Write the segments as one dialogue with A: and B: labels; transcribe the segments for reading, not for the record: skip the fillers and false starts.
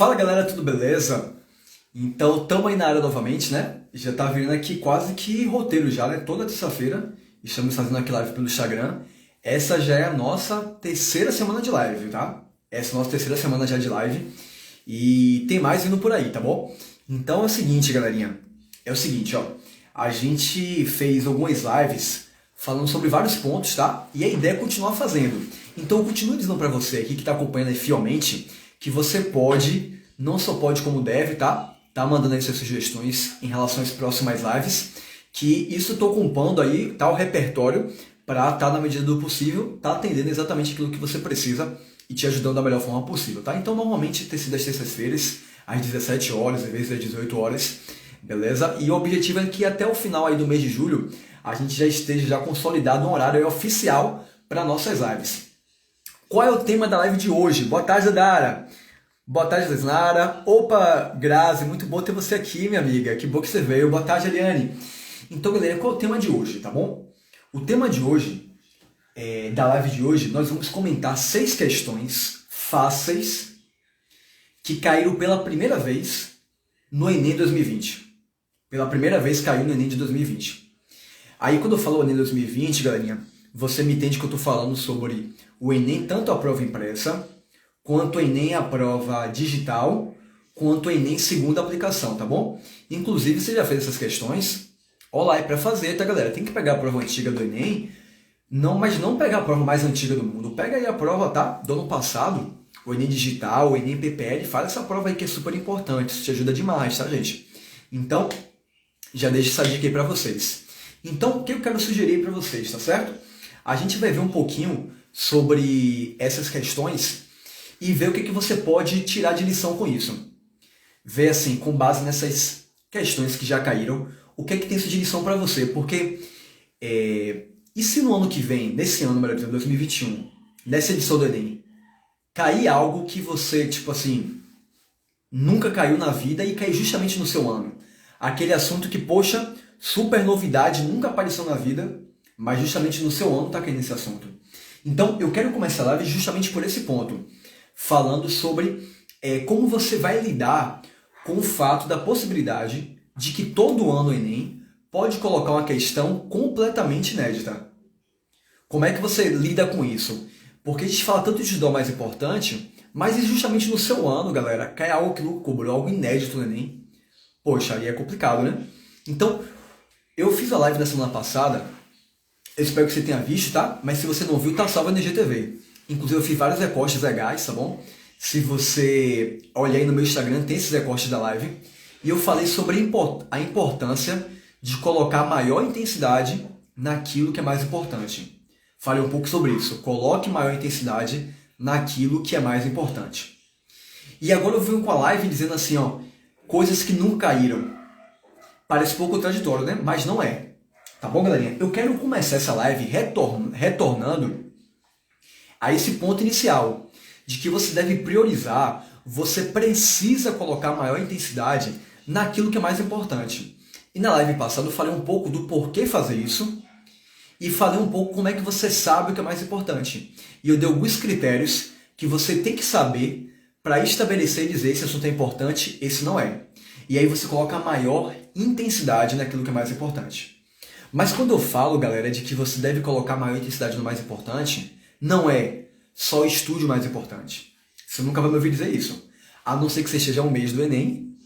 A: Fala galera, tudo beleza? Então, tamo aí na área novamente, né? Já tá virando aqui quase que roteiro já, né? Toda terça-feira estamos fazendo aqui live pelo Instagram. Essa já é a nossa terceira semana de live, tá? Essa é a nossa terceira semana já de live. E tem mais vindo por aí, tá bom? Então é o seguinte, galerinha. É o seguinte, ó. A gente fez algumas lives falando sobre vários pontos, tá? E a ideia é continuar fazendo. Então eu continuo dizendo pra você aqui que tá acompanhando aí fielmente que você pode, não só pode como deve, tá? Tá mandando aí suas sugestões em relação às próximas lives, que isso eu tô compondo aí, tá? O repertório para tá na medida do possível, tá atendendo exatamente aquilo que você precisa e te ajudando da melhor forma possível, tá? Então normalmente tem sido às terças-feiras, às 17 horas, às vezes às 18 horas, beleza? E o objetivo é que até o final aí do mês de julho a gente já esteja já consolidado um horário oficial para nossas lives. Qual é o tema da live de hoje? Boa tarde, Dara. Boa tarde, Lesnara. Opa, Grazi, muito bom ter você aqui, minha amiga. Que bom que você veio. Boa tarde, Eliane. Então, galera, qual é o tema de hoje, tá bom? O tema de hoje, da live de hoje, nós vamos comentar 6 questões fáceis que caíram pela primeira vez no Enem 2020. Pela primeira vez caiu no Enem de 2020. Aí, quando eu falo Enem 2020, galerinha, você me entende que eu estou falando sobre o Enem, tanto a prova impressa, quanto o Enem a prova digital, quanto o Enem segunda aplicação, tá bom? Inclusive, você já fez essas questões? Olá, é para fazer, tá, galera? Tem que pegar a prova antiga do Enem, mas não pegar a prova mais antiga do mundo. Pega aí a prova, tá? Do ano passado, o Enem digital, o Enem PPL, faz essa prova aí que é super importante, isso te ajuda demais, tá, gente? Então, já deixo essa dica aí para vocês. Então, o que eu quero sugerir para vocês, tá certo? A gente vai ver um pouquinho sobre essas questões e ver o que você pode tirar de lição com isso. Ver, assim, com base nessas questões que já caíram, o que tem de lição para você. Porque, e se no ano que vem, nesse ano, melhor dizendo, 2021, nessa edição do Enem, cair algo que você, tipo assim, nunca caiu na vida e cair justamente no seu ano? Aquele assunto que, poxa, super novidade, nunca apareceu na vida, mas justamente no seu ano está caindo esse assunto. Então, eu quero começar a live justamente por esse ponto, falando sobre como você vai lidar com o fato da possibilidade de que todo ano o Enem pode colocar uma questão completamente inédita. Como é que você lida com isso? Porque a gente fala tanto de estudar mais importante, mas é justamente no seu ano, galera, cai algo que nunca cobrou, algo inédito no Enem. Poxa, aí é complicado, né? Então, eu fiz a live na semana passada. Eu espero que você tenha visto, tá? Mas se você não viu, tá salvo na IGTV. Inclusive eu fiz vários recortes legais, tá bom? Se você olhar aí no meu Instagram, tem esses recortes da live. E eu falei sobre a importância de colocar maior intensidade naquilo que é mais importante. Falei um pouco sobre isso. Coloque maior intensidade naquilo que é mais importante. E agora eu venho com a live dizendo assim, ó, coisas que nunca caíram. Parece um pouco contraditório, né? Mas não é. Tá bom, galerinha? Eu quero começar essa live retornando a esse ponto inicial, de que você deve priorizar, você precisa colocar maior intensidade naquilo que é mais importante. E na live passada eu falei um pouco do porquê fazer isso e falei um pouco como é que você sabe o que é mais importante. E eu dei alguns critérios que você tem que saber para estabelecer e dizer se esse assunto é importante, esse não é. E aí você coloca a maior intensidade naquilo que é mais importante. Mas quando eu falo, galera, de que você deve colocar maior intensidade no mais importante, não é só estude o mais importante. Você nunca vai me ouvir dizer isso. A não ser que você esteja um mês do Enem,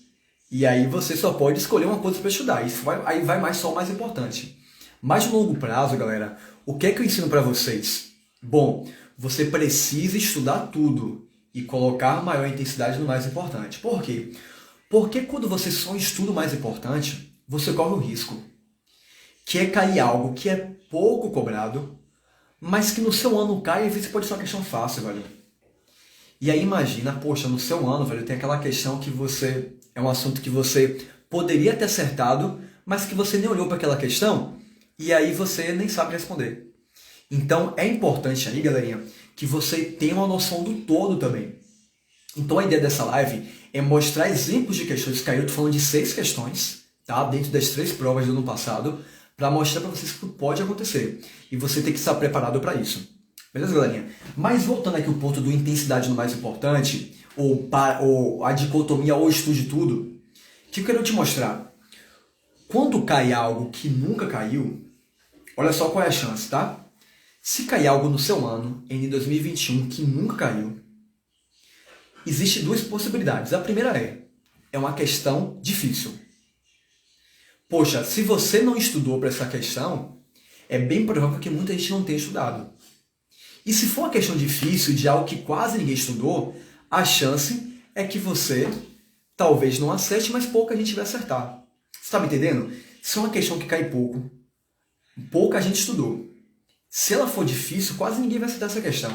A: e aí você só pode escolher uma coisa para estudar. Aí vai mais só o mais importante. Mas no longo prazo, galera, o que é que eu ensino para vocês? Bom, você precisa estudar tudo e colocar maior intensidade no mais importante. Por quê? Porque quando você só estuda o mais importante, você corre o risco que é cair algo que é pouco cobrado, mas que no seu ano cai e às vezes pode ser uma questão fácil, velho. E aí imagina, poxa, no seu ano, velho, tem aquela questão que é um assunto que você poderia ter acertado, mas que você nem olhou para aquela questão, e aí você nem sabe responder. Então é importante aí, galerinha, que você tenha uma noção do todo também. Então a ideia dessa live é mostrar exemplos de questões que caíram. Eu tô falando de 6 questões, tá? Dentro das 3 provas do ano passado, para mostrar para vocês que pode acontecer. E você tem que estar preparado para isso. Beleza, galerinha? Mas voltando aqui ao ponto do intensidade no mais importante, ou a dicotomia ou estude tudo, o que eu quero te mostrar? Quando cai algo que nunca caiu, olha só qual é a chance, tá? Se cair algo no seu ano, em 2021, que nunca caiu, existem duas possibilidades. A primeira é uma questão difícil. Poxa, se você não estudou para essa questão, é bem provável que muita gente não tenha estudado. E se for uma questão difícil, de algo que quase ninguém estudou, a chance é que você talvez não acerte, mas pouca gente vai acertar. Você está me entendendo? Se é uma questão que cai pouco, pouca gente estudou. Se ela for difícil, quase ninguém vai acertar essa questão.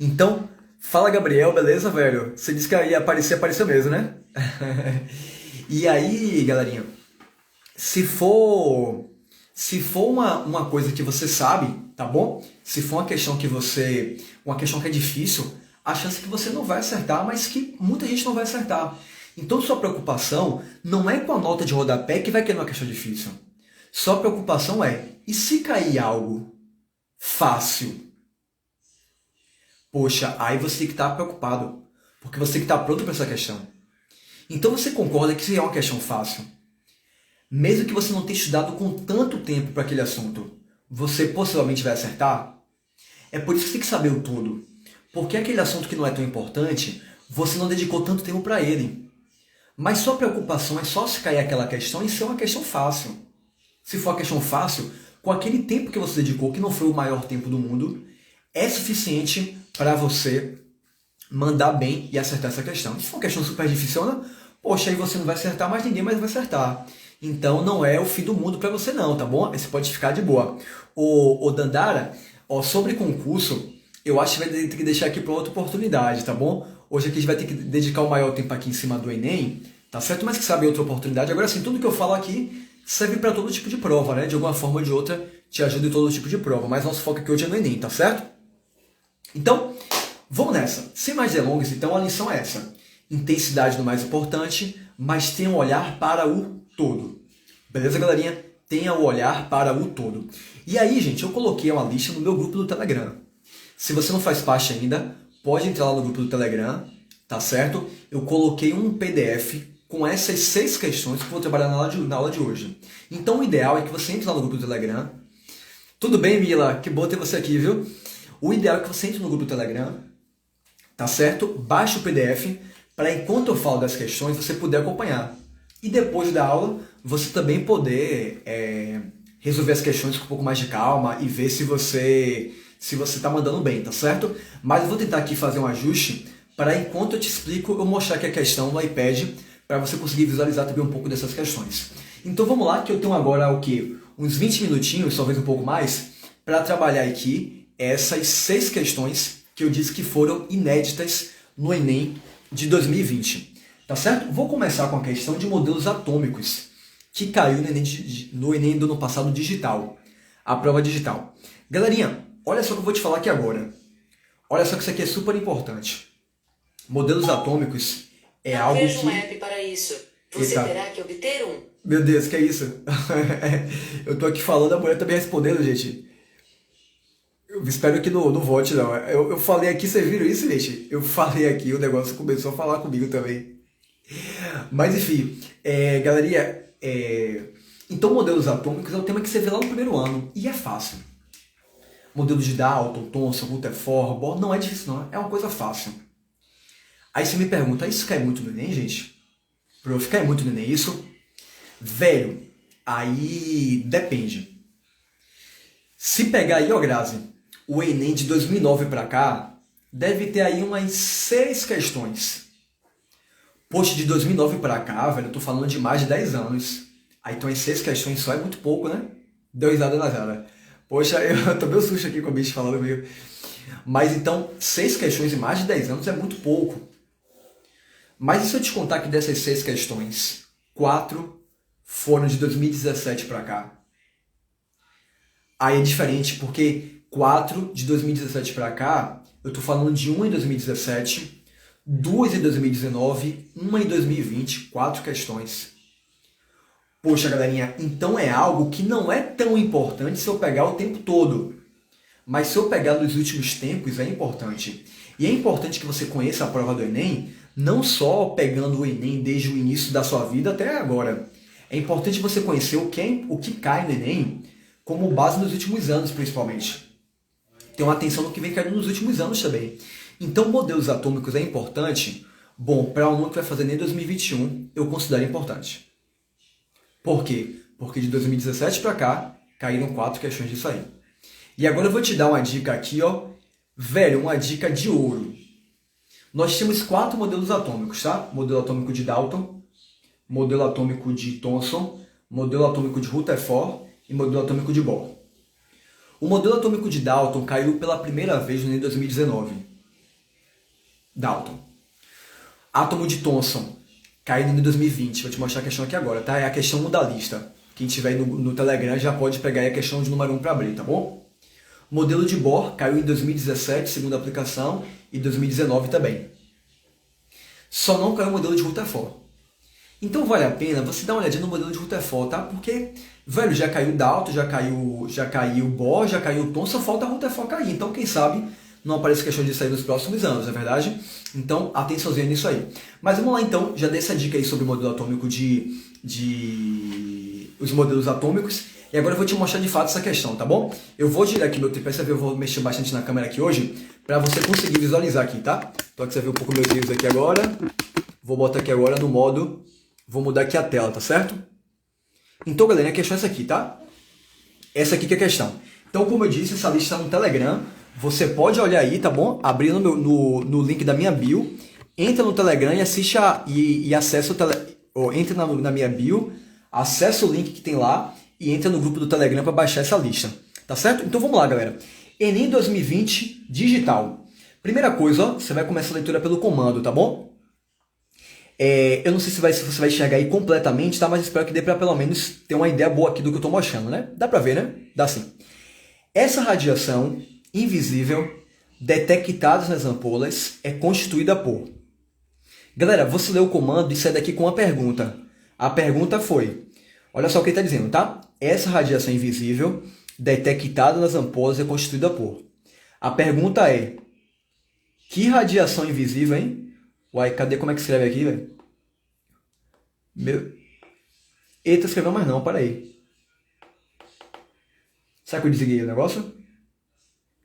A: Então, fala Gabriel, beleza, velho? Você disse que ia aparecer, apareceu mesmo, né? E aí, galerinha, se for uma coisa que você sabe, tá bom? Se for uma questão que é difícil, a chance é que você não vai acertar, mas que muita gente não vai acertar. Então sua preocupação não é com a nota de rodapé que vai cair numa questão difícil. Sua preocupação é, e se cair algo fácil? Poxa, aí você tem que estar preocupado, porque você tem que estar pronto para essa questão. Então você concorda que se é uma questão fácil, mesmo que você não tenha estudado com tanto tempo para aquele assunto, você possivelmente vai acertar? É por isso que você tem que saber o todo. Porque aquele assunto que não é tão importante, você não dedicou tanto tempo para ele. Mas sua preocupação é só se cair aquela questão e ser uma questão fácil. Se for uma questão fácil, com aquele tempo que você dedicou, que não foi o maior tempo do mundo, é suficiente para você mandar bem e acertar essa questão. E se for uma questão super difícil, poxa, aí você não vai acertar, mas ninguém mais vai acertar. Então não é o fim do mundo para você não, tá bom? Você pode ficar de boa. O Dandara, sobre concurso, eu acho que vai ter que deixar aqui para outra oportunidade, tá bom? Hoje aqui a gente vai ter que dedicar o maior tempo aqui em cima do Enem, tá certo? Mas que sabe outra oportunidade. Agora sim, tudo que eu falo aqui serve para todo tipo de prova, né? De alguma forma ou de outra, te ajuda em todo tipo de prova. Mas nosso foco aqui hoje é no Enem, tá certo? Então, vamos nessa. Sem mais delongas, então, a lição é essa. Intensidade no mais importante, mas tenha um olhar para o todo. Beleza, galerinha? Tenha o olhar para o todo. E aí, gente, eu coloquei uma lista no meu grupo do Telegram. Se você não faz parte ainda, pode entrar lá no grupo do Telegram, tá certo? Eu coloquei um PDF com essas 6 questões que eu vou trabalhar na aula de hoje. Então, o ideal é que você entre lá no grupo do Telegram. Tudo bem, Mila? Que bom ter você aqui, viu? O ideal é que você entre no grupo do Telegram, tá certo? Baixe o PDF para, enquanto eu falo das questões, você poder acompanhar. E depois da aula, você também poder resolver as questões com um pouco mais de calma e ver se você está mandando bem, tá certo? Mas eu vou tentar aqui fazer um ajuste para, enquanto eu te explico, eu mostrar aqui a questão no iPad para você conseguir visualizar também um pouco dessas questões. Então vamos lá, que eu tenho agora o quê? Uns 20 minutinhos, talvez um pouco mais, para trabalhar aqui essas 6 questões que eu disse que foram inéditas no Enem de 2020. Tá certo? Vou começar com a questão de modelos atômicos, que caiu no Enem do ano passado digital. A prova digital. Galerinha, olha só o que eu vou te falar aqui agora. Olha só que isso aqui é super importante. Modelos atômicos é algo que...
B: Veja um app para isso. Você terá que obter um.
A: Meu Deus, que é isso? Eu tô aqui falando, a mulher tá me respondendo, gente. Eu espero que não vote, não. Eu falei aqui, vocês viram isso, gente? Eu falei aqui, o negócio começou a falar comigo também. Mas enfim, galerinha, então modelos atômicos é o tema que você vê lá no primeiro ano, e é fácil. Modelo de Dalton, Thomson, Rutherford, Bohr, não é difícil não, é uma coisa fácil. Aí você me pergunta, isso cai muito no Enem, gente? Prof, cai muito no Enem isso? Velho, aí depende. Se pegar aí, ó, Grazi, o Enem de 2009 pra cá, deve ter aí umas 6 questões. Poxa, de 2009 pra cá, velho, eu tô falando de mais de 10 anos. Aí então as 6 questões só é muito pouco, né? Deu risada na cara. Poxa, eu tomei um susto aqui com o bicho falando comigo. Mas então, 6 questões em mais de 10 anos é muito pouco. Mas e se eu te contar que dessas 6 questões, 4 foram de 2017 pra cá? Aí é diferente, porque 4 de 2017 pra cá, eu tô falando de 1 em 2017... 2 em 2019, 1 em 2020, 4 questões. Poxa, galerinha, então é algo que não é tão importante se eu pegar o tempo todo. mas se eu pegar nos últimos tempos é importante. E é importante que você conheça a prova do Enem, não só pegando o Enem desde o início da sua vida até agora. É importante você conhecer o que cai no Enem como base nos últimos anos, principalmente. Tem uma atenção no que vem caindo nos últimos anos também. Então, modelos atômicos é importante? Bom, para o aluno que vai fazer nem 2021, eu considero importante. Por quê? Porque de 2017 para cá, caíram 4 questões disso aí. E agora eu vou te dar uma dica aqui, ó. Velho, uma dica de ouro. Nós temos 4 modelos atômicos, tá? Modelo atômico de Dalton, modelo atômico de Thomson, modelo atômico de Rutherford e modelo atômico de Bohr. O modelo atômico de Dalton caiu pela primeira vez no ano de 2019. Dalton. Átomo de Thomson caiu no ano de 2020. Vou te mostrar a questão aqui agora, tá? É a questão 1 da lista. Quem tiver aí no Telegram já pode pegar aí a questão de número 1 para abrir, tá bom? O modelo de Bohr caiu em 2017, segunda aplicação, e 2019 também. Só não caiu o modelo de Rutherford. Então vale a pena você dar uma olhadinha no modelo de Rutherford, tá? Porque, velho, já caiu Dalton, já caiu Bohr, já caiu Thomson, só falta Rutherford cair. Então, quem sabe não aparece questão disso aí nos próximos anos, não é verdade? Então, atençãozinha nisso aí. Mas vamos lá então, já dei essa dica aí sobre o modelo atômico os modelos atômicos. E agora eu vou te mostrar de fato essa questão, tá bom? Eu vou girar aqui meu tripé, você vê, eu vou mexer bastante na câmera aqui hoje, para você conseguir visualizar aqui, tá? Então aqui você vê um pouco meus dedos aqui agora. Vou botar aqui agora no modo, vou mudar aqui a tela, tá certo? Então, galera, a questão é essa aqui, tá? Essa aqui que é a questão. Então, como eu disse, essa lista está no Telegram. Você pode olhar aí, tá bom? Abrir no link da minha bio. Entra no Telegram e assiste e acessa o entra na minha bio, acessa o link que tem lá e entra no grupo do Telegram para baixar essa lista. Tá certo? Então vamos lá, galera. Enem 2020 digital. Primeira coisa, ó, você vai começar a leitura pelo comando, tá bom? Eu não sei se você vai enxergar aí completamente, tá? Mas espero que dê para pelo menos ter uma ideia boa aqui do que eu estou mostrando, né? Dá para ver, né? Dá sim. Essa radiação invisível detectada nas ampolas é constituída por... Galera, você leu o comando e sai daqui com uma pergunta. A pergunta foi... Olha só o que ele está dizendo, tá? Essa radiação invisível detectada nas ampolas é constituída por... A pergunta é... Que radiação invisível, hein? Uai, cadê como é que escreve aqui, velho? Eita, escreveu mais não, para aí. Será que eu desliguei o negócio?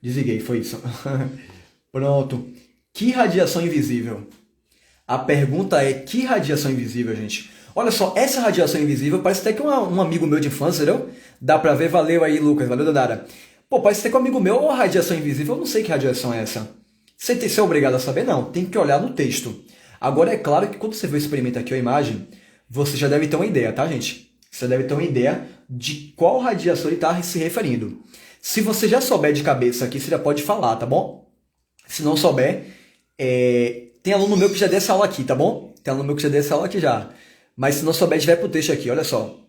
A: Desliguei, foi isso. Pronto. Que radiação invisível? A pergunta é, que radiação invisível, gente? Olha só, essa radiação invisível parece até que um amigo meu de infância, entendeu? Dá pra ver, valeu aí, Lucas, valeu, Dandara. Pô, parece até que um amigo meu, ou radiação invisível, eu não sei que radiação é essa. Você é obrigado a saber? Não, tem que olhar no texto. Agora, é claro que quando você vê o experimento aqui, a imagem, você já deve ter uma ideia, tá, gente? Você deve ter uma ideia de qual radiação ele está se referindo. Se você já souber de cabeça aqui, você já pode falar, tá bom? Se não souber, tem aluno meu que já deu essa aula aqui, tá bom? Tem aluno meu que já deu essa aula aqui já. Mas se não souber, tiver pro texto aqui, olha só.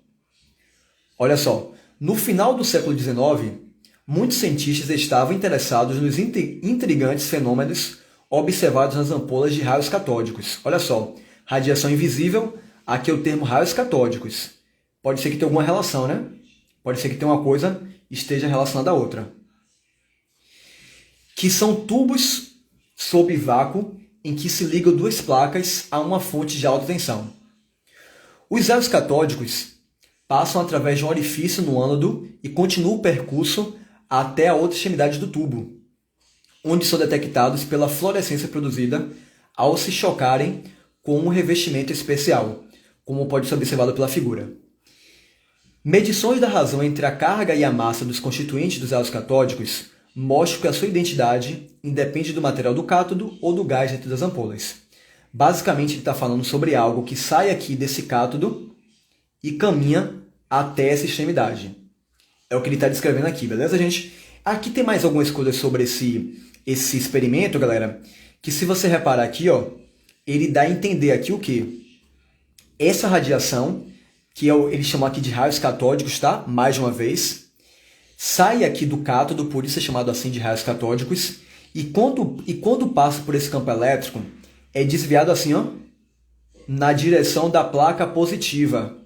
A: Olha só. No final do século XIX, muitos cientistas estavam interessados nos intrigantes fenômenos observados nas ampolas de raios catódicos. Olha só, radiação invisível, aqui é o termo raios catódicos. Pode ser que tenha alguma relação, né? Pode ser que tenha uma coisa esteja relacionada à outra. Que são tubos sob vácuo em que se ligam duas placas a uma fonte de alta tensão. Os raios catódicos passam através de um orifício no ânodo e continuam o percurso até a outra extremidade do tubo, onde são detectados pela fluorescência produzida ao se chocarem com um revestimento especial, como pode ser observado pela figura. Medições da razão entre a carga e a massa dos constituintes dos raios catódicos mostram que a sua identidade independe do material do cátodo ou do gás dentro das ampolas. Basicamente, ele está falando sobre algo que sai aqui desse cátodo e caminha até essa extremidade. É o que ele está descrevendo aqui, beleza, gente? Aqui tem mais algumas coisas sobre esse experimento, galera, que se você reparar aqui, ó, ele dá a entender aqui o quê? Essa radiação, que ele chamou aqui de raios catódicos, tá? Mais uma vez, sai aqui do cátodo, por isso é chamado assim de raios catódicos, e quando passa por esse campo elétrico, é desviado assim, ó, na direção da placa positiva.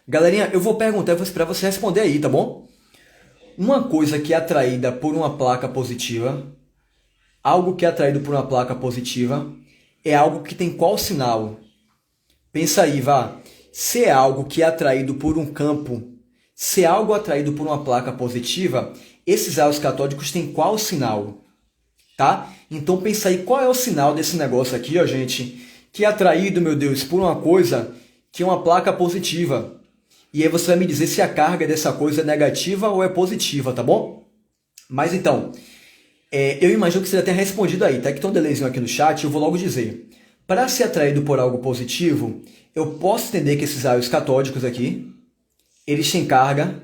A: Galerinha, eu vou perguntar para você responder aí, tá bom? uma coisa que é atraída por uma placa positiva, algo que é atraído por uma placa positiva, é algo que tem qual sinal? Pensa aí, vá. Se é algo que é atraído por um campo, se é algo atraído por uma placa positiva, esses raios catódicos têm qual sinal? Tá? Então pensa aí qual é o sinal desse negócio aqui, ó, gente, que é atraído, meu Deus, por uma coisa que é uma placa positiva. E aí você vai me dizer se a carga dessa coisa é negativa ou é positiva, tá bom? Mas então, eu imagino que você já tenha respondido aí, tá? Que tem um delayzinho aqui no chat, eu vou logo dizer. Para ser atraído por algo positivo, eu posso entender que esses raios catódicos aqui, eles têm carga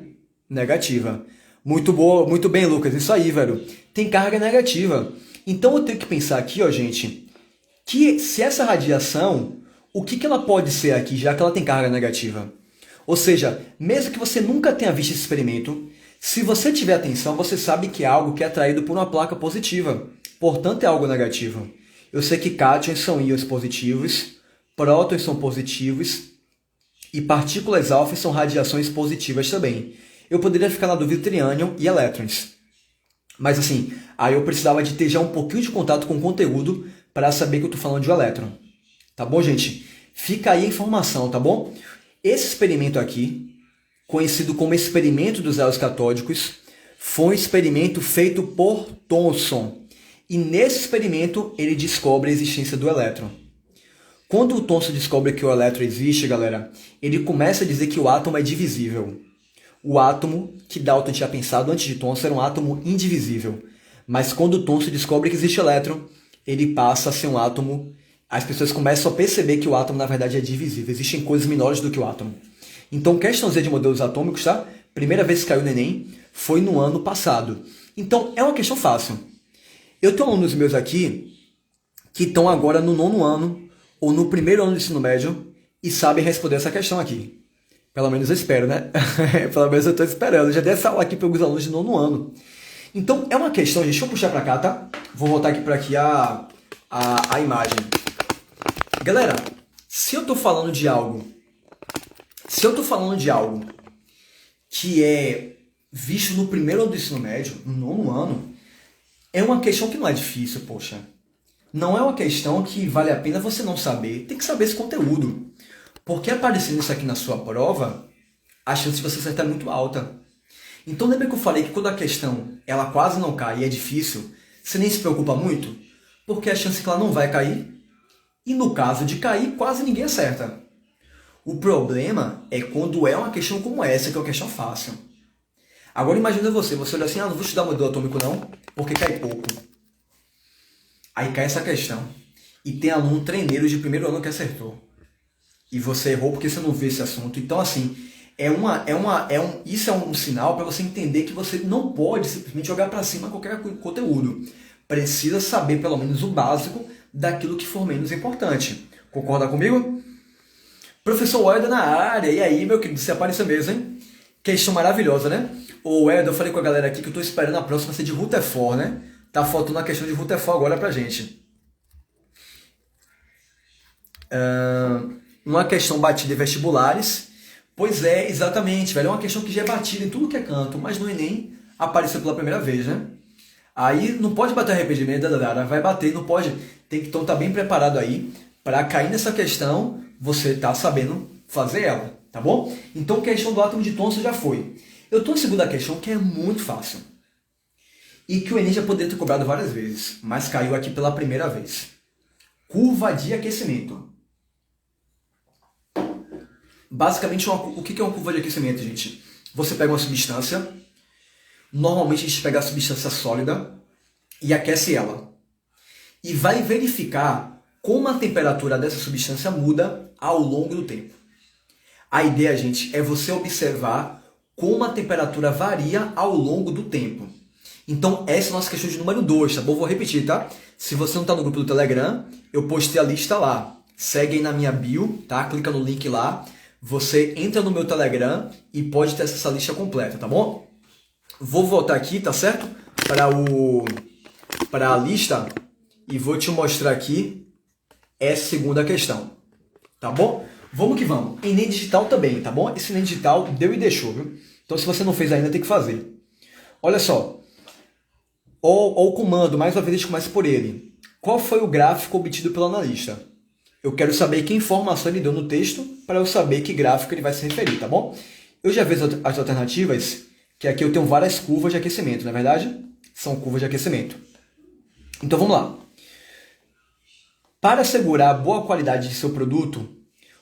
A: negativa. Muito boa, muito bem, Lucas, isso aí, velho. Tem carga negativa. Então eu tenho que pensar aqui, ó, gente, que se essa radiação, o que ela pode ser aqui, já que ela tem carga negativa? Ou seja, mesmo que você nunca tenha visto esse experimento, se você tiver atenção, você sabe que é algo que é atraído por uma placa positiva. Portanto, é algo negativo. Eu sei que cátions são íons positivos, prótons são positivos e partículas alfa são radiações positivas também. Eu poderia ficar na dúvida entre ânion e elétrons. Mas assim, aí eu precisava de ter já um pouquinho de contato com o conteúdo para saber que eu estou falando de um elétron. Tá bom, gente? Fica aí a informação, tá bom? Esse experimento aqui, conhecido como experimento dos raios catódicos, foi um experimento feito por Thomson. E nesse experimento ele descobre a existência do elétron. Quando o Thomson descobre que o elétron existe, galera, ele começa a dizer que o átomo é divisível. O átomo, que Dalton tinha pensado antes de Thomson, era um átomo indivisível. Mas quando o Thomson descobre que existe elétron, ele passa a ser um átomo. As pessoas começam a perceber que o átomo, na verdade, é divisível. Existem coisas menores do que o átomo. Então, questãozinha de modelos atômicos, tá? Primeira vez que caiu no Enem foi no ano passado. Então, é uma questão fácil. Eu tenho alunos meus aqui que estão agora no 9º ano ou no 1º ano do ensino médio e sabem responder essa questão aqui. Pelo menos eu espero, né? Pelo menos eu estou esperando. Eu já dei essa aula aqui para alguns alunos de 9º ano. Então, é uma questão, gente. Deixa eu puxar para cá, tá? Vou voltar aqui para aqui a imagem. Galera, se eu estou falando de algo que é visto no 1º ano do ensino médio, no 9º ano, é uma questão que não é difícil, poxa. Não é uma questão que vale a pena você não saber. Tem que saber esse conteúdo. Porque aparecendo isso aqui na sua prova, a chance de você acertar é muito alta. Então lembra que eu falei que quando a questão ela quase não cai e é difícil, você nem se preocupa muito? Porque a chance é que ela não vai cair. E no caso de cair, quase ninguém acerta. O problema é quando é uma questão como essa, que é uma questão fácil. Agora imagina você olha assim, não vou estudar modelo atômico não, porque cai pouco. Aí cai essa questão. E tem aluno treineiro de 1º ano que acertou. E você errou porque você não vê esse assunto. Então, assim, isso é um sinal para você entender que você não pode simplesmente jogar para cima qualquer conteúdo. Precisa saber pelo menos o básico daquilo que for menos importante. Concorda comigo? Professor Welder na área. E aí, meu querido, você apareceu mesmo, hein? Questão maravilhosa, né? O Welder, eu falei com a galera aqui que eu estou esperando a próxima ser de Rutherford, né? Tá faltando a questão de Rutherford agora pra gente. Uma questão batida em vestibulares. Pois é, exatamente, velho. É uma questão que já é batida em tudo que é canto, mas no Enem apareceu pela primeira vez, né? Aí não pode bater arrependimento, vai bater, não pode. Tem que então estar bem preparado aí para cair nessa questão, você tá sabendo fazer ela, tá bom? Então a questão do átomo de Thomson já foi. Eu tô na segunda questão que é muito fácil. E que o Enem já poderia ter cobrado várias vezes, mas caiu aqui pela primeira vez. Curva de aquecimento. Basicamente, o que é uma curva de aquecimento, gente? Você pega uma substância, normalmente a gente pega a substância sólida e aquece ela. E vai verificar como a temperatura dessa substância muda ao longo do tempo. A ideia, gente, é você observar como a temperatura varia ao longo do tempo. Então, essa é a nossa questão de número 2, tá bom? Vou repetir, tá? Se você não está no grupo do Telegram, eu postei a lista lá. Segue aí na minha bio, tá? Clica no link lá. Você entra no meu Telegram e pode ter essa lista completa, tá bom? Vou voltar aqui, tá certo? Para a lista e vou te mostrar aqui essa segunda questão, tá bom? Vamos que vamos. Enem Digital também, tá bom? Esse Enem Digital deu e deixou, viu? Então se você não fez ainda, tem que fazer. Olha só. O comando, mais uma vez a gente começa por ele. Qual foi o gráfico obtido pelo analista? Eu quero saber que informação ele deu no texto para eu saber que gráfico ele vai se referir, tá bom? Eu já vi as alternativas, que aqui eu tenho várias curvas de aquecimento, não é verdade? São curvas de aquecimento. Então vamos lá. Para assegurar a boa qualidade de seu produto,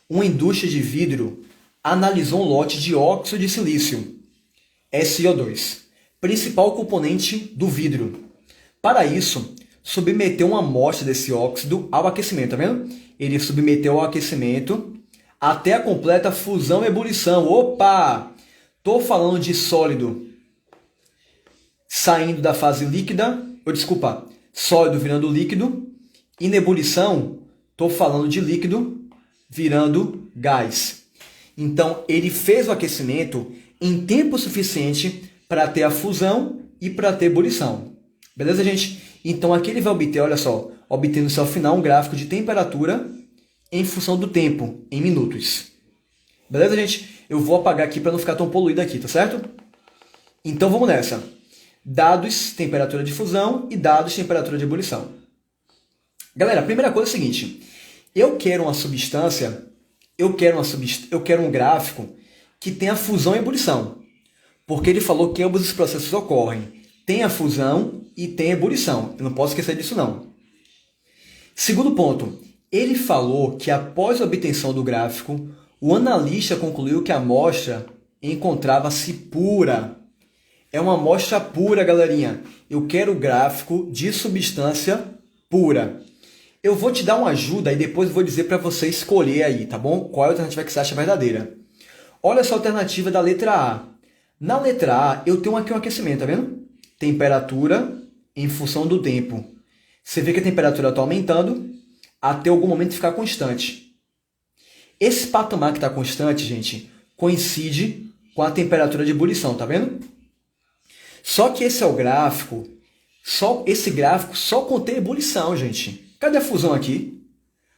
A: uma indústria de vidro analisou um lote de óxido de silício, SiO2, principal componente do vidro. Para isso, submeteu uma amostra desse óxido ao aquecimento, tá vendo? Ele submeteu ao aquecimento até a completa fusão e ebulição. Opa! Estou falando de sólido saindo da fase líquida, sólido virando líquido, e na ebulição, estou falando de líquido virando gás. Então, ele fez o aquecimento em tempo suficiente para ter a fusão e para ter ebulição. Beleza, gente? Então, aqui ele vai obter, olha só, obtendo-se ao final um gráfico de temperatura em função do tempo, em minutos. Beleza, gente? Eu vou apagar aqui para não ficar tão poluído aqui, tá certo? Então, vamos nessa. Dados, temperatura de fusão e dados, temperatura de ebulição. Galera, a primeira coisa é a seguinte. Eu quero um gráfico que tenha fusão e ebulição. Porque ele falou que ambos os processos ocorrem. Tem a fusão e tem a ebulição. Eu não posso esquecer disso, não. Segundo ponto. Ele falou que após a obtenção do gráfico, o analista concluiu que a amostra encontrava-se pura. É uma amostra pura, galerinha. Eu quero o gráfico de substância pura. Eu vou te dar uma ajuda e depois vou dizer para você escolher aí, tá bom? Qual é a alternativa que você acha verdadeira. Olha essa alternativa da letra A. Na letra A, eu tenho aqui um aquecimento, tá vendo? Temperatura em função do tempo. Você vê que a temperatura está aumentando até algum momento ficar constante. Esse patamar que está constante, gente, coincide com a temperatura de ebulição, tá vendo? Só que esse é o gráfico, esse gráfico só contém ebulição, gente. Cadê a fusão aqui?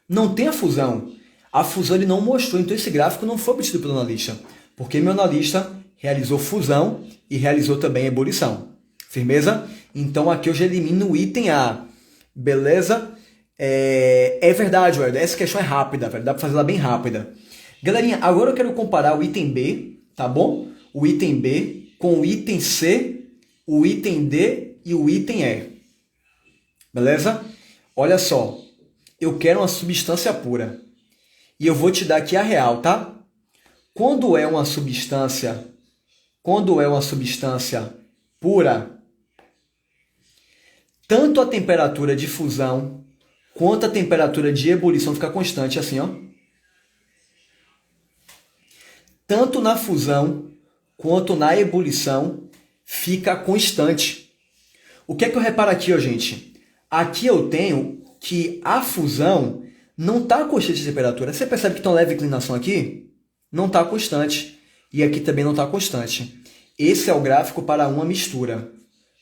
A: Não tem a fusão. A fusão ele não mostrou, então esse gráfico não foi obtido pelo analista, porque meu analista realizou fusão e realizou também ebulição. Firmeza? Então aqui eu já elimino o item A. Beleza? É verdade, Eduardo. Essa questão é rápida, velho. Dá para fazer ela bem rápida. Galerinha, agora eu quero comparar o item B, tá bom? O item B com o item C, o item D e o item E. Beleza? Olha só. Eu quero uma substância pura. E eu vou te dar aqui a real, tá? Quando é uma substância pura, tanto a temperatura de fusão quanto a temperatura de ebulição fica constante, assim, ó. Tanto na fusão quanto na ebulição fica constante. O que é que eu reparo aqui, ó, gente? Aqui eu tenho que a fusão não está constante de temperatura. Você percebe que tem uma leve inclinação aqui? Não está constante. E aqui também não está constante. Esse é o gráfico para uma mistura.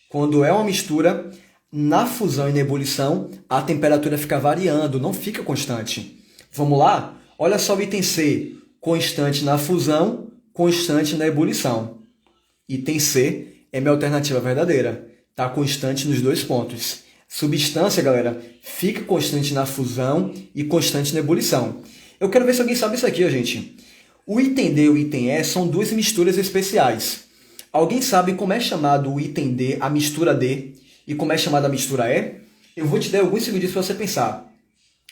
A: Quando é uma mistura, na fusão e na ebulição, a temperatura fica variando, não fica constante. Vamos lá? Olha só o item C. Constante na fusão, constante na ebulição. Item C é minha alternativa verdadeira. Está constante nos dois pontos. Substância, galera, fica constante na fusão e constante na ebulição. Eu quero ver se alguém sabe isso aqui, ó, gente. O item D e o item E são duas misturas especiais. Alguém sabe como é chamado o item D, a mistura D, e como é chamada a mistura E? Eu vou te dar alguns segundinhos para você pensar.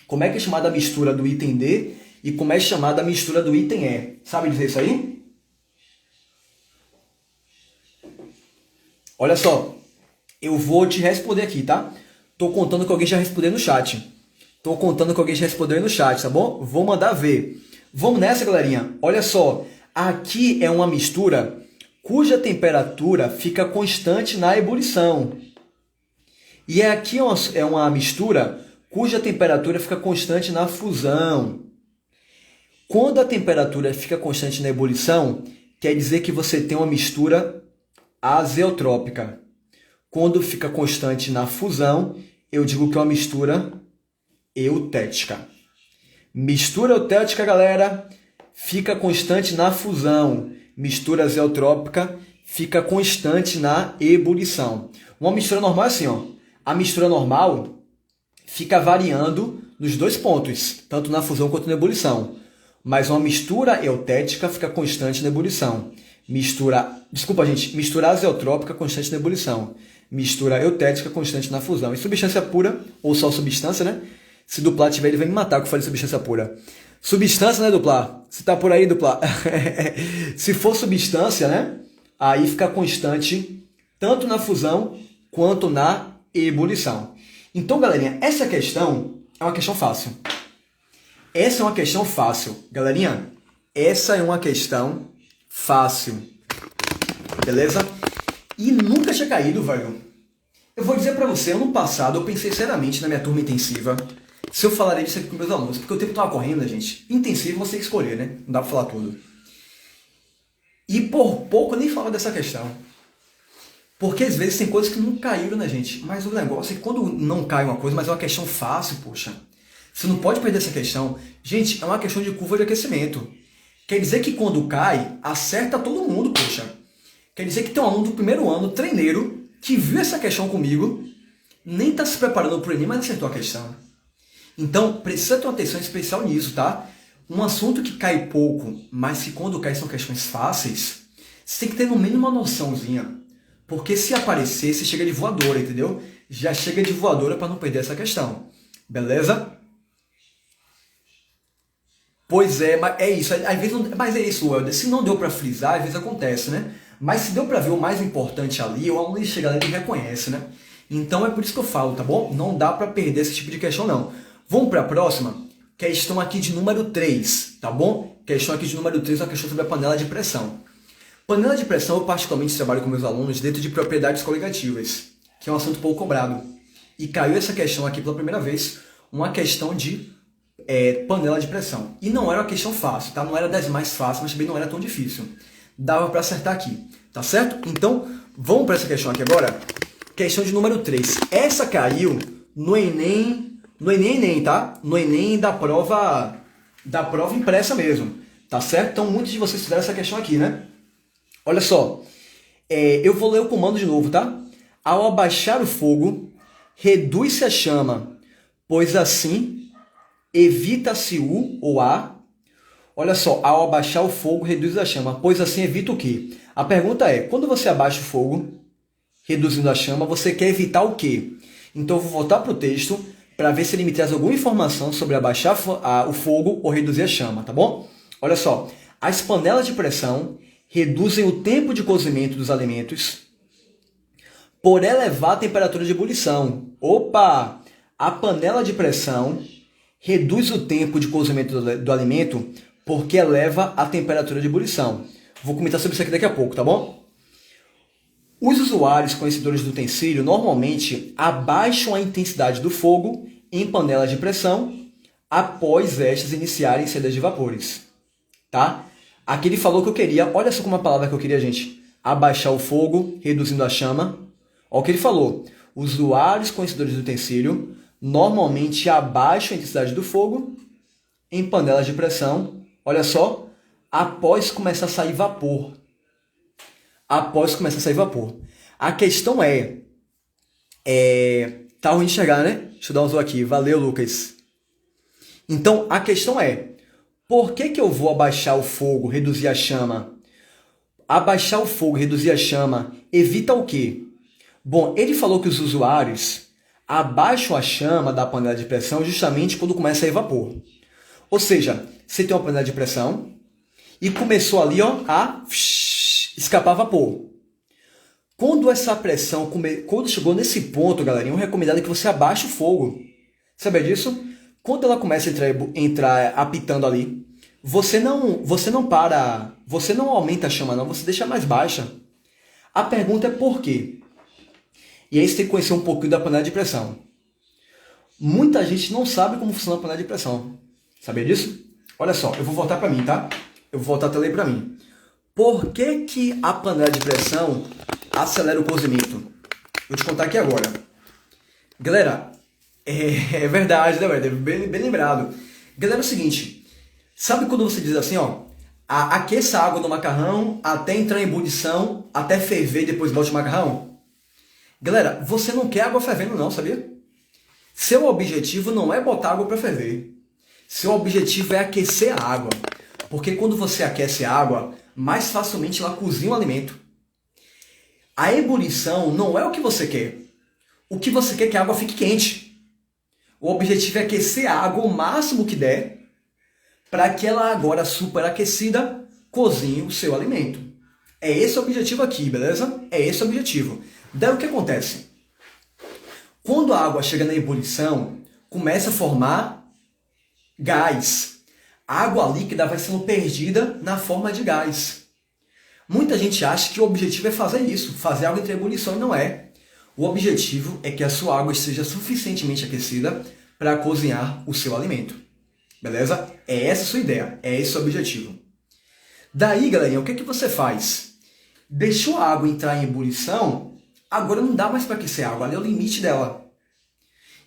A: Como é que é chamada a mistura do item D e como é chamada a mistura do item E? Sabe dizer isso aí? Olha só, eu vou te responder aqui, tá? Tô contando que alguém já respondeu no chat. Tá bom? Vou mandar ver. Vamos nessa, galerinha. Olha só, aqui é uma mistura cuja temperatura fica constante na ebulição. E aqui é uma mistura cuja temperatura fica constante na fusão. Quando a temperatura fica constante na ebulição, quer dizer que você tem uma mistura azeotrópica. Quando fica constante na fusão, eu digo que é uma mistura eutética. Mistura eutética, galera, fica constante na fusão. Mistura azeotrópica fica constante na ebulição. Uma mistura normal é assim, ó. A mistura normal fica variando nos dois pontos, tanto na fusão quanto na ebulição. Mas uma mistura eutética fica constante na ebulição. Mistura azeotrópica constante na ebulição. Mistura eutética constante na fusão. E substância pura, ou só substância, né? Se duplar tiver, ele vai me matar que eu falei substância pura. Substância, né, duplar? Se tá por aí, duplar. Se for substância, né? Aí fica constante tanto na fusão quanto na ebulição. Então, galerinha, essa questão é uma questão fácil. Essa é uma questão fácil. Galerinha, essa é uma questão fácil. Beleza? E nunca tinha caído, velho. Eu vou dizer pra você, ano passado eu pensei seriamente na minha turma intensiva se eu falaria isso aqui com meus alunos, porque o tempo tava correndo, né, gente? Intensivo você tem que escolher, né? Não dá pra falar tudo. E por pouco eu nem falo dessa questão. Porque às vezes tem coisas que não caíram, né, gente? Mas o negócio é que quando não cai uma coisa, mas é uma questão fácil, poxa. Você não pode perder essa questão. Gente, é uma questão de curva de aquecimento. Quer dizer que quando cai, acerta todo mundo, poxa. Quer dizer que tem um aluno do primeiro ano, treineiro, que viu essa questão comigo, nem está se preparando para o Enem, mas acertou a questão. Então, precisa ter uma atenção especial nisso, tá? Um assunto que cai pouco, mas que quando cai são questões fáceis, você tem que ter no mínimo uma noçãozinha. Porque se aparecer, você chega de voadora, entendeu? Já chega de voadora para não perder essa questão. Beleza? Pois é, mas é isso. Às vezes não, mas é isso, Helder. Se não deu para frisar, às vezes acontece, né? Mas se deu para ver o mais importante ali, o aluno chega lá e reconhece, né? Então é por isso que eu falo, tá bom? Não dá para perder esse tipo de questão, não. Vamos para a próxima? Questão aqui de número 3, tá bom? Questão aqui de número 3 é uma questão sobre a panela de pressão. Panela de pressão eu particularmente trabalho com meus alunos dentro de propriedades coligativas, que é um assunto pouco cobrado. E caiu essa questão aqui pela primeira vez, uma questão de panela de pressão. E não era uma questão fácil, tá? Não era das mais fáceis, mas também não era tão difícil. Dava para acertar aqui, tá certo? Então, vamos para essa questão aqui agora. Questão de número 3. Essa caiu no Enem, tá? No Enem da prova impressa mesmo, tá certo? Então, muitos de vocês fizeram essa questão aqui, né? Olha só, eu vou ler o comando de novo, tá? Ao abaixar o fogo, reduz-se a chama, pois assim evita-se o ou a. Olha só, ao abaixar o fogo, reduz a chama, pois assim evita o quê? A pergunta é, quando você abaixa o fogo, reduzindo a chama, você quer evitar o quê? Então eu vou voltar para o texto para ver se ele me traz alguma informação sobre abaixar o fogo ou reduzir a chama, tá bom? Olha só, as panelas de pressão reduzem o tempo de cozimento dos alimentos por elevar a temperatura de ebulição. Opa! A panela de pressão reduz o tempo de cozimento do alimento porque eleva a temperatura de ebulição. Vou comentar sobre isso aqui daqui a pouco, tá bom? Os usuários conhecedores do utensílio normalmente abaixam a intensidade do fogo em panelas de pressão após estas iniciarem saídas de vapores. Tá? Aqui ele falou que eu queria, olha só como a palavra que eu queria, gente. Abaixar o fogo, reduzindo a chama. Olha o que ele falou. Usuários conhecedores do utensílio normalmente abaixam a intensidade do fogo em panelas de pressão, olha só, após começar a sair vapor. Após começar a sair vapor. A questão tá ruim de enxergar, né? Deixa eu dar um zoom aqui. Valeu, Lucas. Então, a questão é, por que eu vou abaixar o fogo, reduzir a chama? Abaixar o fogo, reduzir a chama, evita o quê? Bom, ele falou que os usuários abaixam a chama da panela de pressão justamente quando começa a sair vapor. Ou seja, você tem uma panela de pressão e começou ali a escapar vapor. Quando essa pressão, quando chegou nesse ponto, galerinha, o recomendado é que você abaixe o fogo. Sabia disso? Quando ela começa a entrar apitando ali, você não para, você não aumenta a chama não, você deixa mais baixa. A pergunta é por quê? E aí você tem que conhecer um pouquinho da panela de pressão. Muita gente não sabe como funciona a panela de pressão. Sabia disso? Olha só, eu vou voltar para mim, tá? Eu vou voltar a tela aí para mim. Por que a panela de pressão acelera o cozimento? Vou te contar aqui agora. Galera, é verdade, né, velho? Bem lembrado. Galera, é o seguinte. Sabe quando você diz assim, ó? Aqueça a água no macarrão até entrar em ebulição, até ferver e depois bote o macarrão. Galera, você não quer água fervendo não, sabia? Seu objetivo não é botar água para ferver. Seu objetivo é aquecer a água. Porque quando você aquece a água, mais facilmente ela cozinha o alimento. A ebulição não é o que você quer. O que você quer é que a água fique quente. O objetivo é aquecer a água o máximo que der, para que ela agora superaquecida cozinhe o seu alimento. É esse o objetivo aqui, beleza? É esse o objetivo. Daí o que acontece? Quando a água chega na ebulição, começa a formar gás. A água líquida vai sendo perdida na forma de gás. Muita gente acha que o objetivo é fazer isso, fazer água entre ebulição, e não é. O objetivo é que a sua água esteja suficientemente aquecida para cozinhar o seu alimento. Beleza? É essa a sua ideia, é esse o objetivo. Daí, galerinha, o que você faz? Deixou a água entrar em ebulição, agora não dá mais para aquecer a água, ali é o limite dela.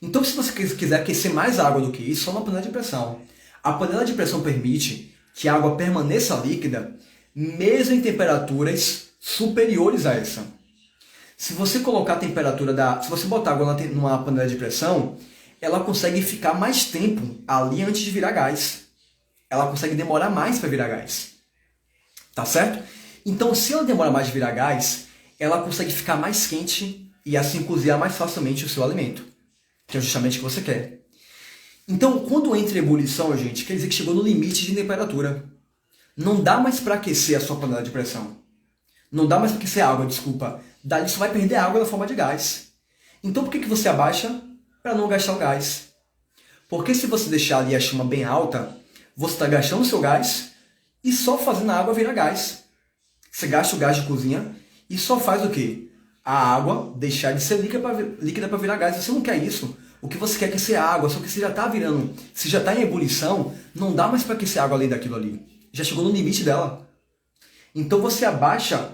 A: Então, se você quiser aquecer mais água do que isso, só uma panela de pressão. A panela de pressão permite que a água permaneça líquida, mesmo em temperaturas superiores a essa. Se você colocar a temperatura se você botar água numa panela de pressão, ela consegue ficar mais tempo ali antes de virar gás. Ela consegue demorar mais para virar gás. Tá certo? Então, se ela demora mais de virar gás, ela consegue ficar mais quente e assim cozinhar mais facilmente o seu alimento, que é justamente o que você quer. Então, quando entra em ebulição, gente, quer dizer que chegou no limite de temperatura. Não dá mais para aquecer a sua panela de pressão. Não dá mais para aquecer a água, desculpa. Daí você vai perder água na forma de gás. Então, por que você abaixa? Para não gastar o gás. Porque se você deixar ali a chama bem alta, você está gastando o seu gás e só fazendo a água virar gás. Você gasta o gás de cozinha e só faz o quê? A água deixar de ser líquida para virar gás. Você não quer isso. O que você quer é aquecer a água, só que você já está virando, se já está em ebulição, não dá mais para aquecer a água além daquilo ali. Já chegou no limite dela. Então você abaixa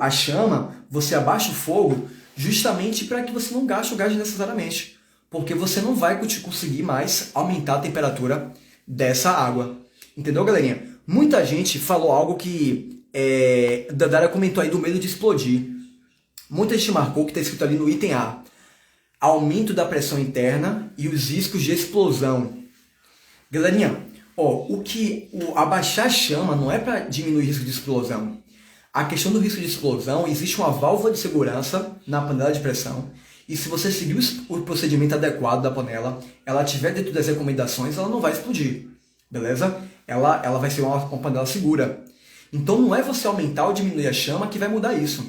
A: a chama, você abaixa o fogo, justamente para que você não gaste o gás necessariamente. Porque você não vai conseguir mais aumentar a temperatura dessa água. Entendeu, galerinha? Muita gente falou algo que Dandara comentou aí do medo de explodir. Muita gente marcou que está escrito ali no item A: aumento da pressão interna e os riscos de explosão. Galerinha, abaixar a chama não é para diminuir o risco de explosão. A questão do risco de explosão, existe uma válvula de segurança na panela de pressão, e se você seguir o procedimento adequado da panela, ela estiver dentro das recomendações, ela não vai explodir, beleza? Ela vai ser uma panela segura. Então não é você aumentar ou diminuir a chama que vai mudar isso.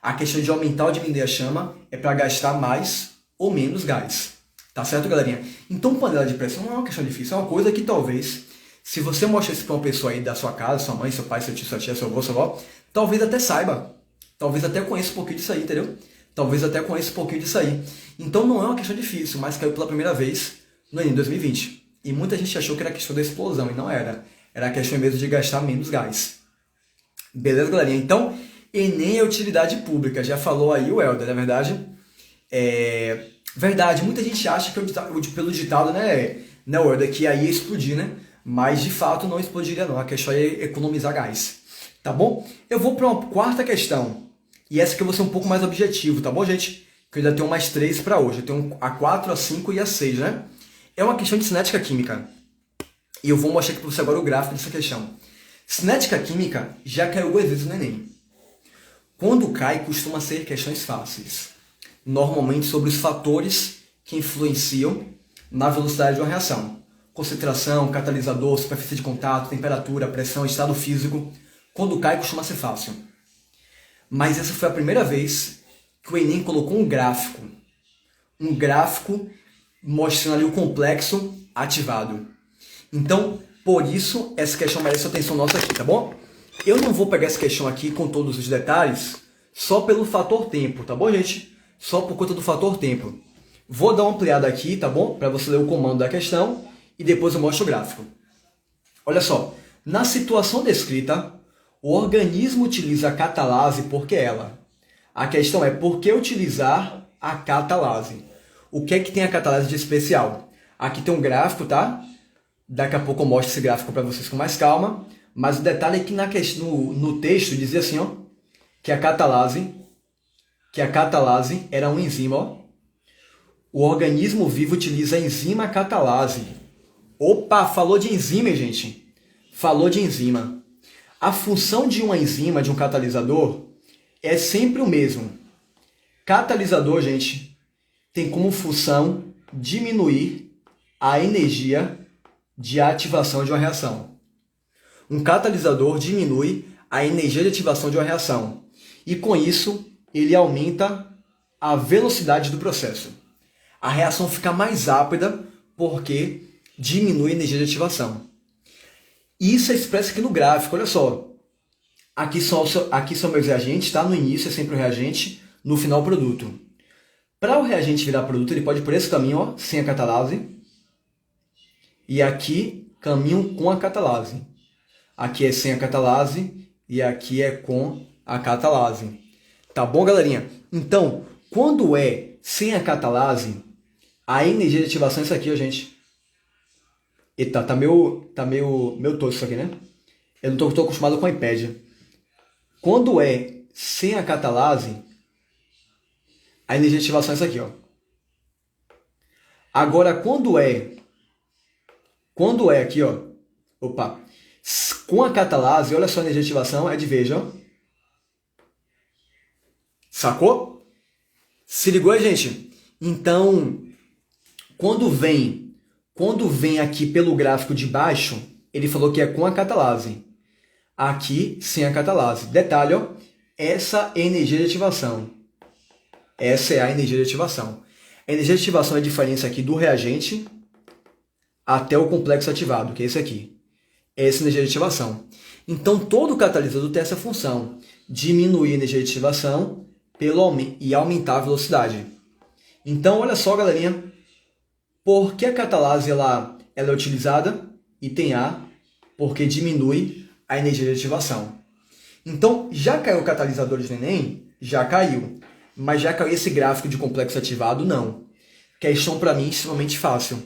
A: A questão de aumentar ou diminuir a chama é para gastar mais ou menos gás. Tá certo, galerinha? Então, panela de pressão não é uma questão difícil, é uma coisa que talvez, se você mostrar isso para uma pessoa aí da sua casa, sua mãe, seu pai, seu tio, sua tia, seu avô, sua avó, talvez até saiba. Talvez até conheça um pouquinho disso aí, entendeu? Talvez até conheça um pouquinho disso aí. Então, não é uma questão difícil, mas caiu pela primeira vez no Enem 2020. E muita gente achou que era questão da explosão, e não era. Era a questão mesmo de gastar menos gás. Beleza, galerinha? Então, Enem é utilidade pública. Já falou aí o Helder, na verdade. Verdade, muita gente acha que pelo ditado, né, Helder, que aí ia explodir, né? Mas, de fato, não explodiria não. A questão é economizar gás. Tá bom? Eu vou para uma quarta questão. E essa que eu vou ser um pouco mais objetivo, tá bom, gente? Que eu ainda tenho mais 3 para hoje. Eu tenho a 4, a 5 e a 6, né? É uma questão de cinética química. E eu vou mostrar aqui para você agora o gráfico dessa questão. Cinética química já caiu 2 vezes no Enem. Quando cai, costuma ser questões fáceis. Normalmente sobre os fatores que influenciam na velocidade de uma reação. Concentração, catalisador, superfície de contato, temperatura, pressão, estado físico. Quando cai, costuma ser fácil. Mas essa foi a primeira vez que o Enem colocou um gráfico. Um gráfico mostrando ali o complexo ativado. Então, por isso, essa questão merece a atenção nossa aqui, tá bom? Eu não vou pegar essa questão aqui com todos os detalhes, só pelo fator tempo, tá bom, gente? Só por conta do fator tempo. Vou dar uma ampliada aqui, tá bom? Para você ler o comando da questão e depois eu mostro o gráfico. Olha só, na situação descrita, o organismo utiliza a catalase porque ela. A questão é por que utilizar a catalase? O que é que tem a catalase de especial? Aqui tem um gráfico, tá? Daqui a pouco eu mostro esse gráfico para vocês com mais calma. Mas o detalhe é que no texto dizia assim, ó, que a catalase era uma enzima, ó. O organismo vivo utiliza a enzima catalase. Opa, falou de enzima, gente. Falou de enzima. A função de uma enzima, de um catalisador, é sempre o mesmo. Catalisador, gente, tem como função diminuir a energia de ativação de uma reação. Um catalisador diminui a energia de ativação de uma reação. E com isso, ele aumenta a velocidade do processo. A reação fica mais rápida porque diminui a energia de ativação. Isso é expresso aqui no gráfico, olha só. Aqui são meus reagentes, tá? No início é sempre o reagente, no final o produto. Para o reagente virar produto, ele pode ir por esse caminho, ó, sem a catalase. E aqui, caminho com a catalase. Aqui é sem a catalase e aqui é com a catalase. Tá bom, galerinha? Então, quando é sem a catalase, a energia de ativação é isso aqui, ó, gente. Eita, tá meio tosco isso aqui, né? Eu não tô acostumado com o iPad. Quando é sem a catalase, a energia de ativação é isso aqui, ó. Agora, quando é aqui, ó. Opa. Com a catalase, olha só a energia de ativação, é de veja, ó. Sacou? Se ligou aí, gente? Então, quando vem aqui pelo gráfico de baixo, ele falou que é com a catalase. Aqui, sem a catalase. Detalhe, ó, essa é a energia de ativação. Essa é a energia de ativação. A energia de ativação é a diferença aqui do reagente até o complexo ativado, que é esse aqui. Essa é a energia de ativação. Então, todo catalisador tem essa função, diminuir a energia de ativação e aumentar a velocidade. Então, olha só, galerinha, por que a catalase ela é utilizada? Item A, porque diminui a energia de ativação. Então, já caiu catalisadores no Enem? Já caiu. Mas já caiu esse gráfico de complexo ativado? Não. Questão para mim extremamente fácil.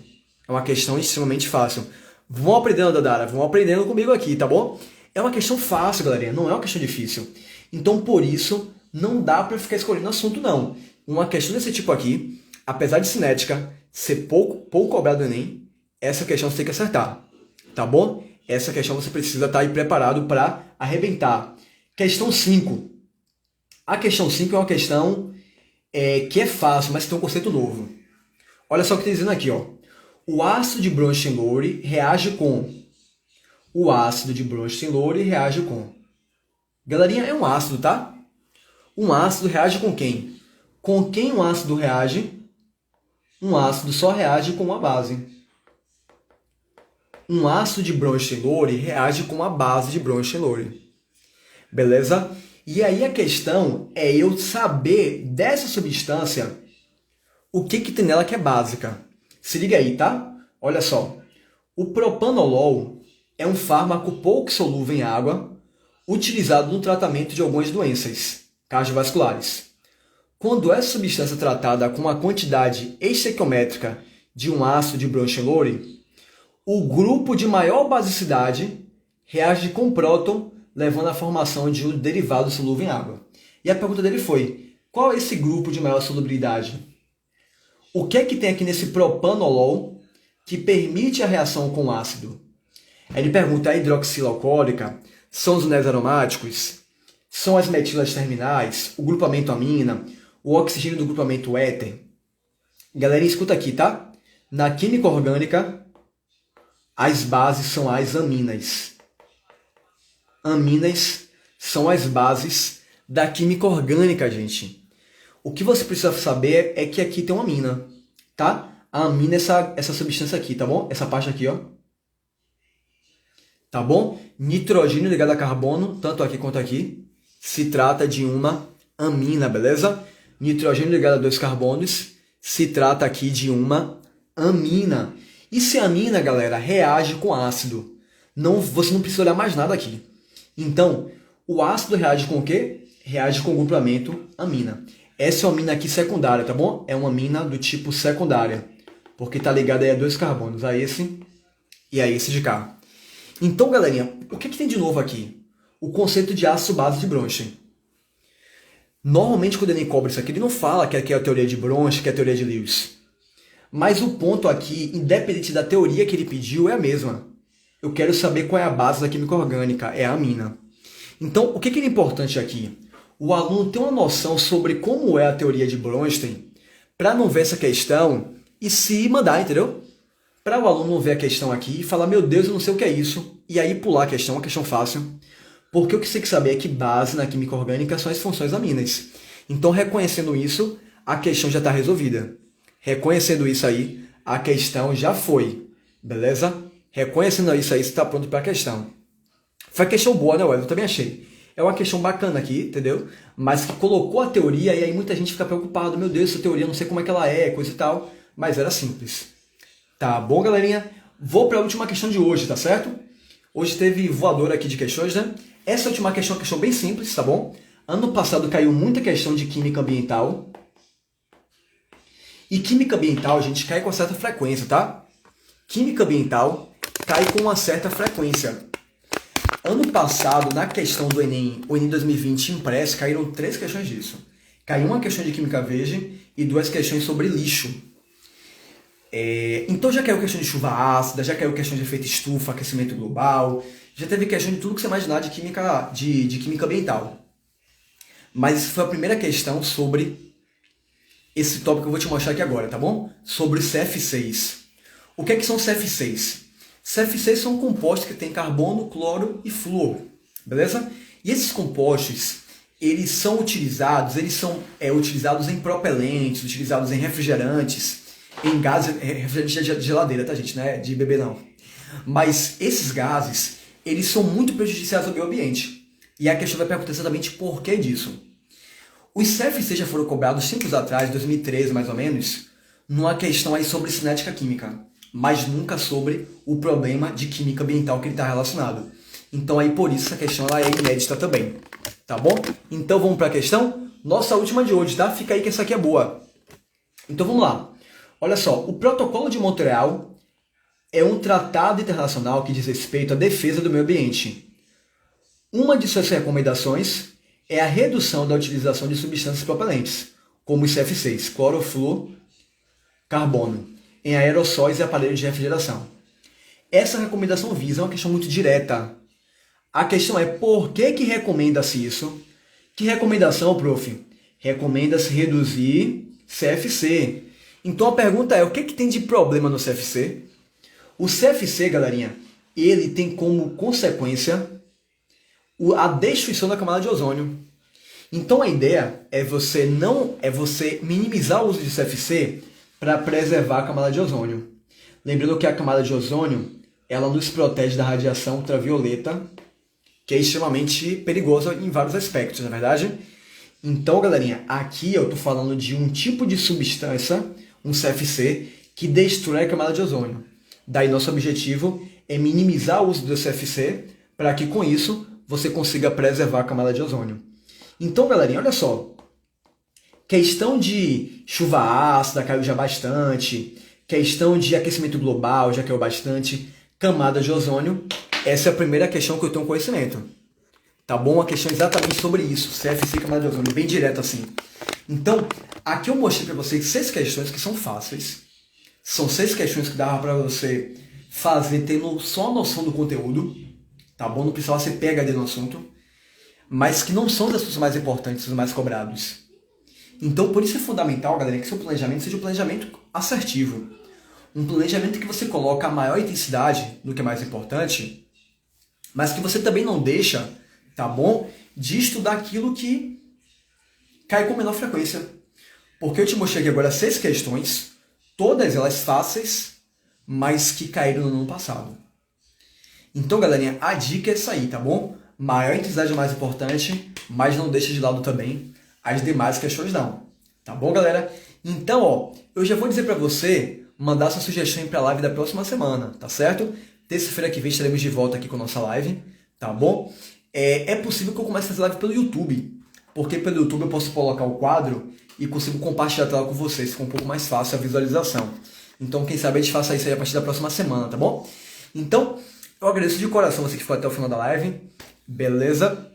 A: É uma questão extremamente fácil. Vão aprendendo, Dadara, vão aprendendo comigo aqui, tá bom? É uma questão fácil, galerinha, não é uma questão difícil. Então, por isso, não dá para ficar escolhendo assunto, não. Uma questão desse tipo aqui, apesar de cinética ser pouco cobrado no Enem, essa questão você tem que acertar, tá bom? Essa questão você precisa estar aí preparado para arrebentar. Questão 5. A questão 5 é uma questão que é fácil, mas tem um conceito novo. Olha só o que está dizendo aqui, ó. O ácido de Bronsted-Lowry reage com. O ácido de Bronsted-Lowry reage com. Galerinha, é um ácido, tá? Um ácido reage com quem? Com quem um ácido reage? Um ácido só reage com uma base. Um ácido de Bronsted-Lowry reage com a base de Bronsted-Lowry. Beleza? E aí a questão é eu saber dessa substância o que tem nela que é básica. Se liga aí, tá? Olha só. O propanolol é um fármaco pouco solúvel em água utilizado no tratamento de algumas doenças cardiovasculares. Quando essa substância é tratada com uma quantidade estequiométrica de um ácido de Bronsted-Lowry, o grupo de maior basicidade reage com próton, levando à formação de um derivado solúvel em água. E a pergunta dele foi, qual é esse grupo de maior solubilidade? O que é que tem aqui nesse propanolol que permite a reação com o ácido? Ele pergunta, a hidroxila alcoólica, são os anéis aromáticos, são as metilas terminais, o grupamento amina, o oxigênio do grupamento éter. Galera, escuta aqui, tá? Na química orgânica, as bases são as aminas. Aminas são as bases da química orgânica, gente. O que você precisa saber é que aqui tem uma amina, tá? A amina é essa substância aqui, tá bom? Essa parte aqui, ó. Tá bom? Nitrogênio ligado a carbono, tanto aqui quanto aqui, se trata de uma amina, beleza? Nitrogênio ligado a dois carbonos, se trata aqui de uma amina. E se a amina, galera, reage com ácido? Você não precisa olhar mais nada aqui. Então, o ácido reage com o quê? Reage com o grupamento amina. Essa é uma amina aqui secundária, tá bom? É uma amina do tipo secundária, porque está ligada aí a dois carbonos, a esse e a esse de cá. Então, galerinha, o que tem de novo aqui? O conceito de ácido base de Bronsted. Normalmente, quando ele cobra isso aqui, ele não fala que aqui é a teoria de Bronsted, que é a teoria de Lewis. Mas o ponto aqui, independente da teoria que ele pediu, é a mesma. Eu quero saber qual é a base da química orgânica, é a amina. Então, o que é importante aqui? O aluno tem uma noção sobre como é a teoria de Bronsted, para não ver essa questão e se mandar, entendeu? Para o aluno não ver a questão aqui e falar, meu Deus, eu não sei o que é isso, e aí pular a questão, uma questão fácil. Porque o que você tem que saber é que base na química orgânica são as funções aminas. Então, reconhecendo isso, a questão já está resolvida. Reconhecendo isso aí, a questão já foi. Beleza? Reconhecendo isso aí, você está pronto para a questão. Foi uma questão boa, né, Wesley? Eu também achei. É uma questão bacana aqui, entendeu? Mas que colocou a teoria e aí muita gente fica preocupada. Meu Deus, essa teoria, eu não sei como é que ela é, coisa e tal. Mas era simples. Tá bom, galerinha? Vou para a última questão de hoje, tá certo? Hoje teve voador aqui de questões, né? Essa última questão é uma questão bem simples, tá bom? Ano passado caiu muita questão de química ambiental. E química ambiental, a gente cai com uma certa frequência, tá? Química ambiental cai com uma certa frequência. Ano passado, na questão do Enem, o Enem 2020 impresso, caíram 3 questões disso. Caiu uma questão de química verde e 2 questões sobre lixo. Então já caiu questão de chuva ácida, já caiu questão de efeito estufa, aquecimento global, já teve questão de tudo que você imaginar de química ambiental. Mas foi a primeira questão sobre esse tópico que eu vou te mostrar aqui agora, tá bom? Sobre CF6. O que são CF6? CF6 são compostos que têm carbono, cloro e flúor, beleza? E esses compostos, eles são utilizados em propelentes, utilizados em refrigerantes, em gases, refrigerante de geladeira, tá gente, não é de beber não. Mas esses gases, eles são muito prejudiciais ao meio ambiente. E a questão vai perguntar exatamente por que disso. Os CFC já foram cobrados tempos atrás, 2013 mais ou menos, numa questão aí sobre cinética química, mas nunca sobre o problema de química ambiental que ele está relacionado. Então aí por isso essa questão ela é inédita também, tá bom? Então vamos para a questão? Nossa última de hoje, tá? Fica aí que essa aqui é boa. Então vamos lá. Olha só, o Protocolo de Montreal é um tratado internacional que diz respeito à defesa do meio ambiente. Uma de suas recomendações é a redução da utilização de substâncias propelentes, como os CF6, clorofluor, carbono, em aerossóis e aparelhos de refrigeração. Essa recomendação visa uma questão muito direta. A questão é por que recomenda-se isso? Que recomendação, prof? Recomenda-se reduzir CFC. Então a pergunta é, o que tem de problema no CFC? O CFC, galerinha, ele tem como consequência a destruição da camada de ozônio. Então a ideia é você minimizar o uso de CFC para preservar a camada de ozônio. Lembrando que a camada de ozônio, ela nos protege da radiação ultravioleta, que é extremamente perigosa em vários aspectos, na é verdade? Então, galerinha, aqui eu estou falando de um tipo de substância, um CFC, que destrói a camada de ozônio. Daí nosso objetivo é minimizar o uso do CFC para que com isso você consiga preservar a camada de ozônio. Então, galerinha, olha só. Questão de chuva ácida caiu já bastante. Questão de aquecimento global já caiu bastante. Camada de ozônio, essa é a primeira questão que eu tenho conhecimento. Tá bom? Uma questão exatamente sobre isso. CFC e camada de ozônio, bem direto assim. Então, aqui eu mostrei para vocês 6 questões que são fáceis. São 6 questões que dava para você fazer tendo só a noção do conteúdo. Tá bom? Não precisava ser PhD no assunto. Mas que não são das coisas mais importantes, os mais cobrados. Então, por isso é fundamental, galera, que seu planejamento seja um planejamento assertivo. Um planejamento que você coloca a maior intensidade no que é mais importante, mas que você também não deixa, tá bom, de estudar aquilo que cai com menor frequência. Porque eu te mostrei aqui agora 6 questões, todas elas fáceis, mas que caíram no ano passado. Então, galerinha, a dica é essa aí, tá bom? Maior intensidade é mais importante, mas não deixa de lado também as demais questões não. Tá bom, galera? Então, ó, eu já vou dizer para você mandar sua sugestão para a live da próxima semana, tá certo? Terça-feira que vem estaremos de volta aqui com a nossa live, tá bom? É possível que eu comece a fazer live pelo YouTube, porque pelo YouTube eu posso colocar o quadro e consigo compartilhar a tela com vocês, fica um pouco mais fácil a visualização. Então, quem sabe a gente faça isso aí a partir da próxima semana, tá bom? Então, Eu agradeço de coração você que ficou até o final da live. Beleza?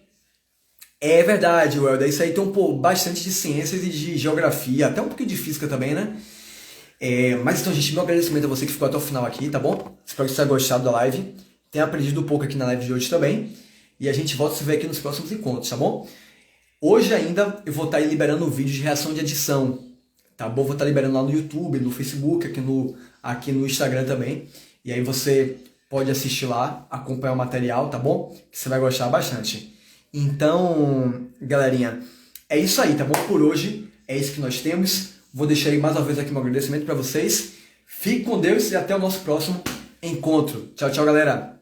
A: É verdade, Welder. Isso aí tem bastante de ciências e de geografia, até um pouquinho de física também, né? Mas então, gente, meu agradecimento a você que ficou até o final aqui, tá bom? Espero que você tenha gostado da live, tenha aprendido um pouco aqui na live de hoje também. E a gente volta a se ver aqui nos próximos encontros, tá bom? Hoje ainda eu vou estar aí liberando um vídeo de reação de edição, tá bom? Vou estar liberando lá no YouTube, no Facebook, aqui no Instagram também. E aí você pode assistir lá, acompanhar o material, tá bom? Que você vai gostar bastante. Então, galerinha, é isso aí, tá bom? Por hoje é isso que nós temos. Vou deixar aí mais uma vez aqui meu agradecimento para vocês. Fique com Deus e até o nosso próximo encontro. Tchau, tchau, galera!